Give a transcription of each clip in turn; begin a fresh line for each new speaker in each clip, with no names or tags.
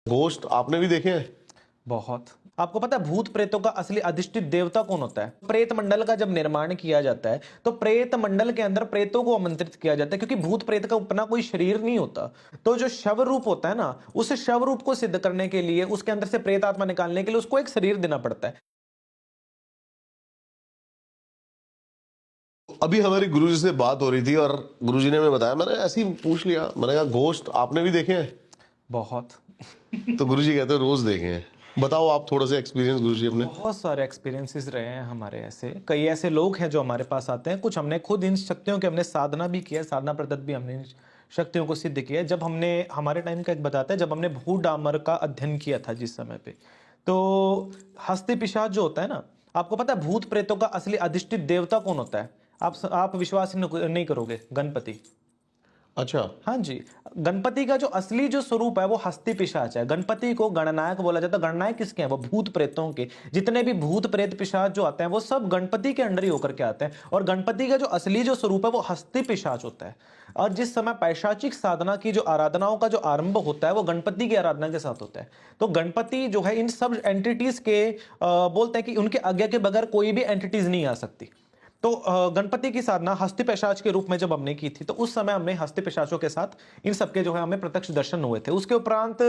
Ghost आपने भी देखे हैं?
बहुत। आपको पता है भूत प्रेतों का असली अधिष्ठित देवता कौन होता है? प्रेत मंडल का जब निर्माण किया जाता है तो प्रेत मंडल के अंदर प्रेतों को आमंत्रित किया जाता है, क्योंकि भूत प्रेत का अपना कोई शरीर नहीं होता। तो जो शव रूप होता है ना, उस शव रूप को सिद्ध करने के लिए, उसके अंदर से प्रेत आत्मा निकालने के लिए उसको एक शरीर देना पड़ता है।
अभी हमारी गुरुजी से बात हो रही थी और गुरुजी ने हमें बताया, मैंने ऐसे ही पूछ लिया, मैंने कहा घोस्ट आपने भी देखे हैं?
बहुत।
तो गुरुजी कहते हैं रोज देखे हैं। बताओ आप थोड़ा सा एक्सपीरियंस गुरुजी अपने।
बहुत सारे एक्सपीरियंसेस रहे हैं हमारे ऐसे। कई ऐसे लोग हैं जो हमारे पास आते हैं, कुछ हमने खुद इन शक्तियों के हमने साधना भी किया है, साधना प्रदत्त भी हमने इन शक्तियों को सिद्ध किया है। जब हमने हमारे टाइम का एक बताते हैं, जब हमने भू डामर का अध्ययन किया था जिस समय पे, तो हस्ती पिशाच जो होता है ना, आपको पता है भूत प्रेतों का असली अधिष्ठित देवता कौन होता है? आप विश्वास नहीं करोगे, गणपति।
अच्छा।
हाँ जी। गणपति का जो असली जो स्वरूप है वो हस्ती पिशाच है। गणपति को गणनायक बोला जाता है। गणनायक किसके हैं? वो भूत प्रेतों के। जितने भी भूत प्रेत पिशाच जो आते हैं वो सब गणपति के अंडर ही होकर के आते हैं, और गणपति का जो असली जो स्वरूप है वो हस्ती पिशाच होता है। और जिस समय पैशाचिक साधना की जो आराधनाओं का जो आरंभ होता है वो गणपति की आराधना के साथ होता है। तो गणपति जो है इन सब एंटिटीज के बोलते हैं कि उनके आज्ञा के बगैर कोई भी एंटिटीज नहीं आ सकती। तो गणपति की साधना हस्ती पिशाच के रूप में जब हमने की थी, तो उस समय हमने हस्ती पिशाचों के साथ इन सबके जो है हमें प्रत्यक्ष दर्शन हुए थे। उसके उपरांत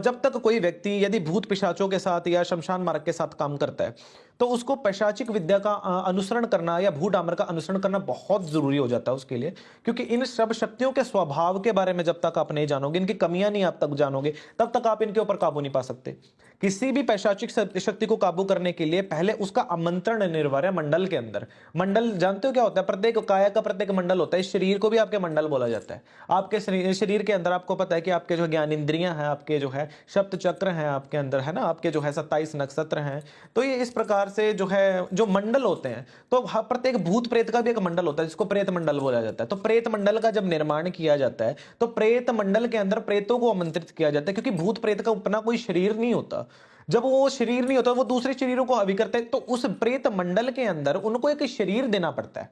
जब तक कोई व्यक्ति यदि भूत पिशाचों के साथ या शमशान मार्ग के साथ काम करता है, तो उसको पैशाचिक विद्या का अनुसरण करना या भू डामर का अनुसरण करना बहुत जरूरी हो जाता है उसके लिए। क्योंकि इन सब शक्तियों के स्वभाव के बारे में जब तक आप नहीं जानोगे, इनकी कमियां नहीं आप तक जानोगे, तब तक आप इनके ऊपर काबू नहीं पा सकते। किसी भी पैशाचिक शक्ति को काबू करने के लिए पहले उसका आमंत्रण अनिवार्य है मंडल के अंदर। मंडल जानते हो क्या होता है? प्रत्येक काया का प्रत्येक मंडल होता है। इस शरीर को भी आपके मंडल बोला जाता है। आपके शरीर के अंदर आपको पता है कि आपके जो ज्ञान इंद्रियां हैं, आपके जो है सप्त चक्र हैं आपके अंदर, है ना, आपके जो है 27 नक्षत्र हैं। तो ये इस प्रकार से जो है जो मंडल होते हैं, तो प्रत्येक भूत प्रेत का भी एक मंडल होता है जिसको प्रेत मंडल बोला जाता है। तो प्रेत मंडल का जब निर्माण किया जाता है तो प्रेत मंडल के अंदर प्रेतों को आमंत्रित किया जाता है, क्योंकि भूत प्रेत का अपना कोई शरीर नहीं होता। जब वो शरीर नहीं होता, वो दूसरे शरीरों को हवि करते हैं, तो उस प्रेत मंडल के अंदर उनको एक शरीर देना पड़ता है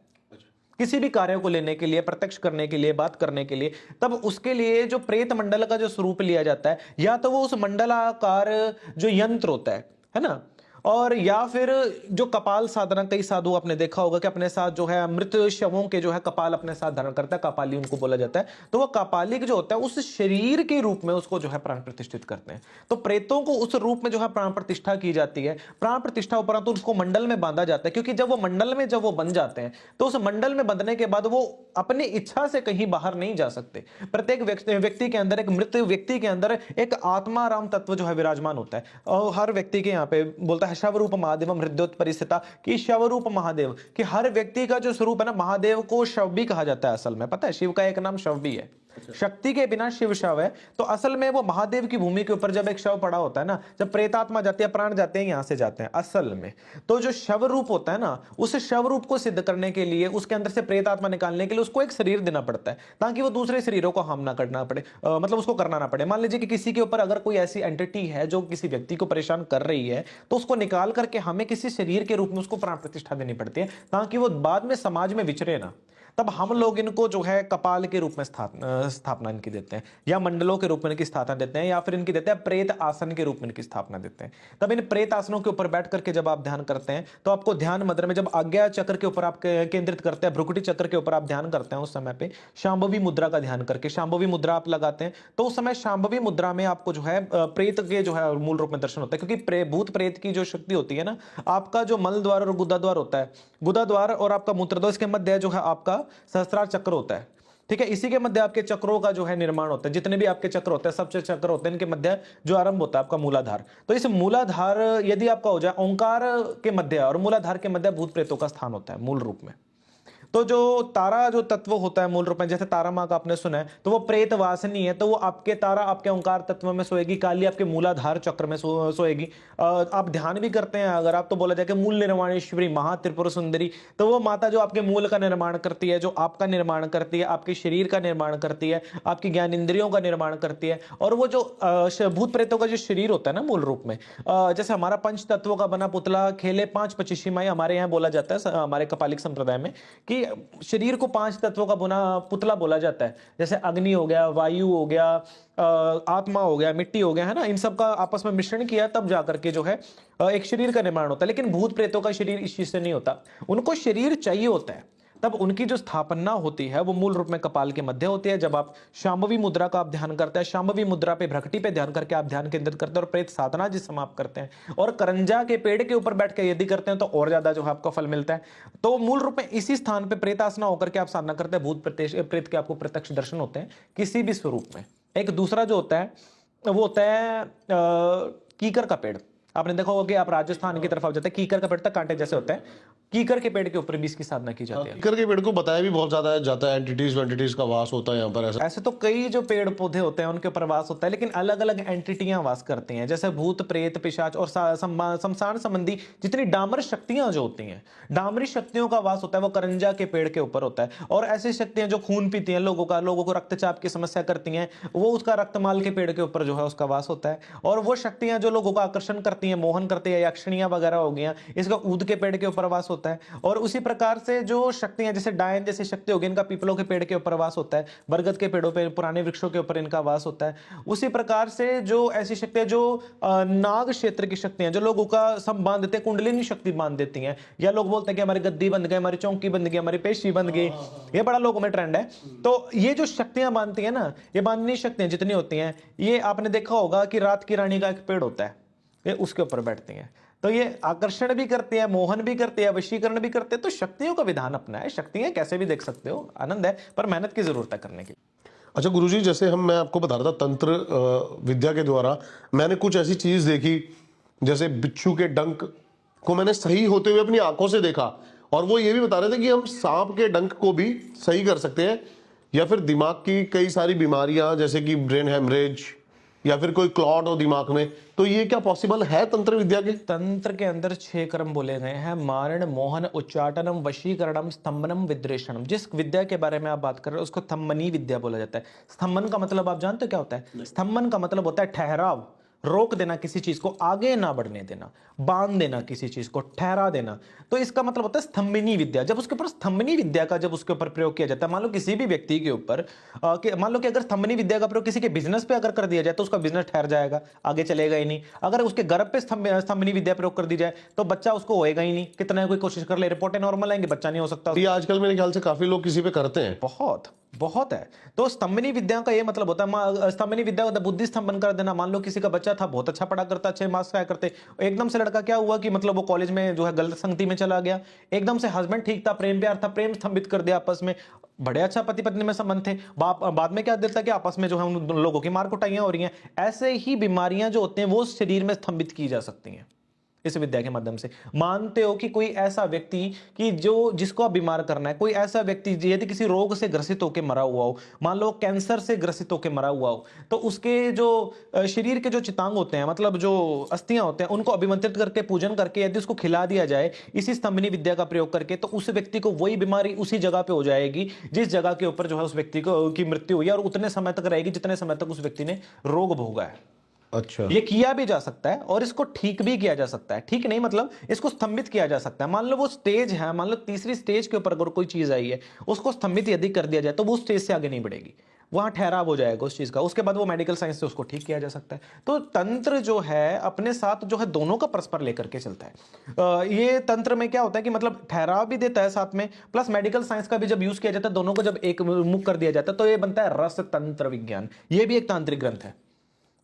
किसी भी कार्य को लेने के लिए, प्रत्यक्ष करने के लिए, बात करने के लिए। तब उसके लिए जो प्रेत मंडल का जो स्वरूप लिया जाता है, या तो वो उस मंडलाकार जो यंत्र होता है ना, और या फिर जो कपाल साधना, कई साधु आपने देखा होगा कि अपने साथ जो है मृत शवों के जो है कपाल अपने साथ धारण करता है, कपाली उनको बोला जाता है। तो वो कपालिक जो होता है उस शरीर के रूप में उसको जो है प्राण प्रतिष्ठित करते हैं। तो प्रेतों को उस रूप में जो है प्राण प्रतिष्ठा की जाती है। प्राण प्रतिष्ठा उपरांत तो उसको मंडल में बांधा जाता है, क्योंकि जब वो मंडल में जब वो बन जाते हैं तो उस मंडल में बंधने के बाद वो अपनी इच्छा से कहीं बाहर नहीं जा सकते। प्रत्येक व्यक्ति के अंदर, एक मृत व्यक्ति के अंदर एक आत्माराम तत्व जो है विराजमान होता है। और हर व्यक्ति के यहाँ पे बोलता है शवरूप महादेव हृदयोत परिस्थिता, कि शवरूप महादेव, कि हर व्यक्ति का जो स्वरूप है ना, महादेव को शव भी कहा जाता है। असल में पता है शिव का एक नाम शव भी है। शक्ति के बिना शिव शव है। तो असल में वो महादेव की भूमि के ऊपर जब एक शव पड़ा होता है ना, जब प्रेतात्मा जाती है, प्राण जाते हैं, यहां से जाते हैं असल में। तो जो शव रूप होता है ना, उस शव रूप को सिद्ध करने के लिए, उसके अंदर से प्रेतात्मा निकालने के लिए उसको एक शरीर देना पड़ता है, ताकि वो दूसरे शरीरों को हार्म ना करना पड़े, मतलब उसको करना ना पड़े। मान लीजिए कि किसी के ऊपर अगर कोई ऐसी एंटिटी है जो किसी व्यक्ति को परेशान कर रही है, तो उसको निकाल करके हमें किसी शरीर के रूप में उसको प्राण प्रतिष्ठा देनी पड़ती है, ताकि वो बाद में समाज में विचरे ना। तब हम लोग इनको जो है कपाल के रूप में स्थापना इनकी देते हैं, या मंडलों के रूप में इनकी स्थापना देते हैं, या फिर इनकी देते हैं प्रेत आसन के रूप में इनकी स्थापना देते हैं। तब इन प्रेत आसनों के ऊपर बैठ करके जब आप ध्यान करते हैं, तो आपको ध्यान मुद्रा में जब आज्ञा चक्र के ऊपर आप केंद्रित करते हैं, भ्रुकुटी चक्र के ऊपर आप ध्यान करते हैं, उस समय पे शांभवी मुद्रा का ध्यान करके शांभवी मुद्रा आप लगाते हैं, तो उस समय शांभवी मुद्रा में आपको जो है प्रेत के जो है मूल रूप में दर्शन होता है। क्योंकि भूत प्रेत की जो शक्ति होती है ना, आपका जो मल द्वार और गुदा द्वार होता है, गुदा द्वार और आपका मूत्र द्वार, इसके मध्य जो है आपका सहस्त्रार चक्र होता है। ठीक है, इसी के मध्य आपके चक्रों का जो है निर्माण होता है। जितने भी आपके चक्र होते हैं, सब चक्र होते हैं, इनके मध्य जो आरंभ होता है आपका मूलाधार। तो इस मूलाधार यदि आपका हो जाए, ओंकार के मध्य और मूलाधार के मध्य भूत प्रेतों का स्थान होता है मूल रूप में। तो जो तारा जो तत्व होता है मूल रूप में, जैसे तारा माँ का आपने सुना है, तो वो प्रेत वासनी है, तो वो आपके तारा आपके ओंकार तत्व में सोएगी, काली आपके मूलाधार चक्र में सोएगी। आप ध्यान भी करते हैं अगर आप, तो बोला जाए कि मूल निर्माणेश्वरी महा त्रिपुर सुंदरी, तो वो माता जो आपके मूल का निर्माण करती है, जो आपका निर्माण करती है, आपके शरीर का निर्माण करती है, आपकी ज्ञान इंद्रियों का निर्माण करती है। और वो जो भूत प्रेतों का जो शरीर होता है ना मूल रूप में, जैसे हमारा पंच तत्वों का बना पुतला खेले 5 पचीसी माई, हमारे यहाँ बोला जाता है हमारे कपालिक संप्रदाय में, कि शरीर को 5 तत्वों का बुना पुतला बोला जाता है, जैसे अग्नि हो गया, वायु हो गया, आत्मा हो गया, मिट्टी हो गया, है ना, इन सब का आपस में मिश्रण किया तब जाकर के जो है एक शरीर का निर्माण होता है। लेकिन भूत प्रेतों का शरीर इस चीज से नहीं होता, उनको शरीर चाहिए होता है। तब उनकी जो स्थापना होती है वो मूल रूप में कपाल के मध्य होती है। जब आप शांभवी मुद्रा का आप ध्यान करते हैं, शांभवी मुद्रा पे भ्रकटी पे ध्यान करके आप ध्यान केंद्रित करते हैं और प्रेत साधना जिस समय आप करते हैं और करंजा के पेड़ के ऊपर बैठ के यदि करते हैं तो और ज्यादा जो है आपको फल मिलता है। तो मूल रूप में इसी स्थान पे प्रेतासना होकर के आप साधना करते हैं, भूत प्रेत के आपको प्रत्यक्ष दर्शन होते हैं किसी भी स्वरूप में। एक दूसरा जो होता है वो होता है कीकर का पेड़। आपने देखा होगा कि आप राजस्थान की तरफ आ जाते हैं, कीकर का पेड़ तक कांटे जैसे होते हैं, कीकर के पेड़ के ऊपर भी इसकी साधना की जाती है।
कीकर के पेड़ को बताया भी बहुत ज्यादा जाता है, एंटिटीज का वास होता है यहाँ पर।
ऐसे तो कई जो पेड़ पौधे होते हैं उनके ऊपर वास होता है, लेकिन अलग अलग एंटिटियां वास करती हैं, जैसे भूत प्रेत पिशाच और शमशान संबंधी जितनी डामर शक्तियां जो होती हैं, डामरी शक्तियों का वास होता है वो करंजा के पेड़ के ऊपर होता है। और ऐसी शक्तियां जो खून पीती हैं लोगों को रक्तचाप की समस्या करती हैं, वो उसका रक्तमाल के पेड़ के ऊपर जो है उसका वास होता है। और वो शक्तियां जो लोगों का आकर्षण करती हैं, मोहन करती है, यक्षिणियां वगैरह हो गई, इसका ऊद के पेड़ के ऊपर वास होता है। और उसी प्रकार से जो शक्तियां जैसे डायन जैसी शक्ति होगी, इनका पीपलों के पेड़ के ऊपर वास होता है, बरगद के पेड़ों पे, पुराने वृक्षों के ऊपर इनका वास होता है। उसी प्रकार से जो ऐसी शक्तियां जो नाग क्षेत्र की शक्तियां जो लोगों का सब बांध देते हैं, कुंडलिनी शक्ति बांध देती हैं, या लोग बोलते हैं कि हमारी गद्दी बंध गई, हमारी चौकी बंध गई, हमारी पेशी बंध गई, ये बड़ा लोगों में ट्रेंड है। तो ये जो शक्तियां बांधती है ना, ये बांधनी शक्तियां जितनी होती हैं, ये आपने देखा होगा कि रात की रानी का एक पेड़ होता है, ये उसके ऊपर बैठती हैं, तो ये आकर्षण भी करती है, मोहन भी करती है, वशीकरण भी करते हैं। तो शक्तियों का विधान अपना है, शक्तियां कैसे भी देख सकते हो, आनंद है, पर मेहनत की जरूरत है करने की।
अच्छा गुरुजी, जैसे मैं आपको बता रहा था तंत्र विद्या के द्वारा मैंने कुछ ऐसी चीज देखी, जैसे बिच्छू के डंक को मैंने सही होते हुए अपनी आंखों से देखा, और वो ये भी बता रहे थे कि हम सांप के डंक को भी सही कर सकते हैं, या फिर दिमाग की कई सारी बीमारियां जैसे कि ब्रेन हेमरेज या फिर कोई क्लॉट हो दिमाग में, तो ये क्या पॉसिबल है तंत्र विद्या के?
तंत्र के अंदर 6 कर्म बोले गए हैं, मारण, मोहन, उच्चाटनम, वशीकरणम, स्तंभनम, विद्रेषणम। जिस विद्या के बारे में आप बात कर रहे हो उसको स्तंभनी विद्या बोला जाता है। स्तंभन का मतलब आप जानते हो क्या होता है? स्तंभन का मतलब होता है ठहराव, रोक देना, किसी चीज को आगे ना बढ़ने देना, बांध देना, किसी चीज को ठहरा देना। तो इसका मतलब होता है स्तंभनी विद्या। जब उसके ऊपर स्तंभनी विद्या का जब उसके ऊपर प्रयोग किया जाता है, मान लो किसी भी व्यक्ति के ऊपर मान लो कि अगर स्तंभनी विद्या का प्रयोग किसी के बिजनेस पे अगर कर दिया जाए तो उसका बिजनेस ठहर जाएगा, आगे चलेगा ही नहीं। अगर उसके गर्भ पे स्तंभनी विद्या प्रयोग कर दी जाए तो बच्चा उसको होएगा ही नहीं, कितना कोई कोशिश कर ले, रिपोर्टें नॉर्मल आएंगी, बच्चा नहीं हो सकता।
ये आजकल मेरे ख्याल से काफी लोग किसी पे करते हैं,
बहुत बहुत है। तो स्तंभनी विद्या का ये मतलब होता है, स्तंभनी विद्या का बुद्धि स्तंभन कर देना। मान लो किसी का बच्चा था, बहुत अच्छा पढ़ा करता, अच्छे मार्क्स आया करते, एकदम से लड़का क्या हुआ कि मतलब वो कॉलेज में जो है गलत संगति में चला गया, एकदम से हस्बैंड ठीक था, प्रेम प्यार था, प्रेम स्तंभित कर दिया, आपस में बड़े अच्छा पति पत्नी में संबंध थे, बाद में क्या देता कि आपस में जो है उन लोगों की मार कुटाइयां हो रही हैं। ऐसे ही बीमारियां जो होती हैं वो शरीर में स्तंभित की जा सकती हैं इस विद्या के माध्यम से। मानते हो कि कोई ऐसा व्यक्ति कि जिसको आप बीमार करना है, कोई ऐसा व्यक्ति यदि किसी रोग से ग्रसित होकर मरा हुआ हो, मान लो कैंसर से ग्रसित होकर मरा हुआ हो, तो उसके जो शरीर के जो चितांग होते हैं, मतलब जो अस्थियां होते हैं, उनको अभिमंत्रित करके पूजन करके यदि उसको खिला दिया जाए इसी स्तंभनी विद्या का प्रयोग करके, तो उस व्यक्ति को वही बीमारी उसी जगह पे हो जाएगी जिस जगह के ऊपर जो है उस व्यक्ति को की मृत्यु हुई है, और उतने समय तक रहेगी जितने समय तक उस व्यक्ति ने रोग भोगा है।
अच्छा,
ये किया भी जा सकता है और इसको ठीक भी किया जा सकता है। ठीक नहीं मतलब इसको स्तंभित किया जा सकता है। मान लो वो स्टेज है, मान लो तीसरी स्टेज के ऊपर अगर कोई चीज आई है, उसको स्तंभित यदि कर दिया जाए तो वो स्टेज से आगे नहीं बढ़ेगी, वहां ठहराव हो जाएगा उस चीज का। उसके बाद वो मेडिकल साइंस से उसको ठीक किया जा सकता है। तो तंत्र जो है अपने साथ जो है दोनों का परस्पर लेकर के चलता है। ये तंत्र में क्या होता है कि मतलब ठहराव भी देता है साथ में, प्लस मेडिकल साइंस का भी जब यूज किया जाता है, दोनों को जब एक मुख कर दिया जाता है तो ये बनता है रस तंत्र विज्ञान। ये भी एक तांत्रिक ग्रंथ है।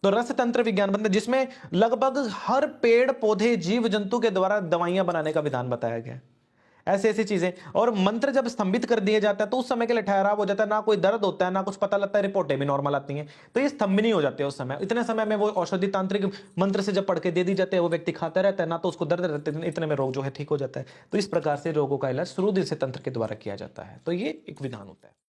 तो रस तंत्र विज्ञान बनता है जिसमें लगभग हर पेड़ पौधे जीव जंतु के द्वारा दवाइयां बनाने का विधान बताया गया है। ऐसे ऐसी चीजें, और मंत्र जब स्तंभित कर दिए जाता है तो उस समय के लिए ठहराव हो जाता है, ना कोई दर्द होता है, ना कुछ पता लगता है, रिपोर्टें भी नॉर्मल आती हैं। तो ये स्तंभनी हो जाते हैं उस समय। इतने समय में वो औषधि तांत्रिक मंत्र से जब पढ़ के दे दी जाते हैं, वो व्यक्ति खाता रहता है, ना तो उसको दर्द रहते हैं, इतने में रोग जो है ठीक हो जाता है। तो इस प्रकार से रोगों का इलाज शुरू दिन से तंत्र के द्वारा किया जाता है। तो ये एक विधान होता है।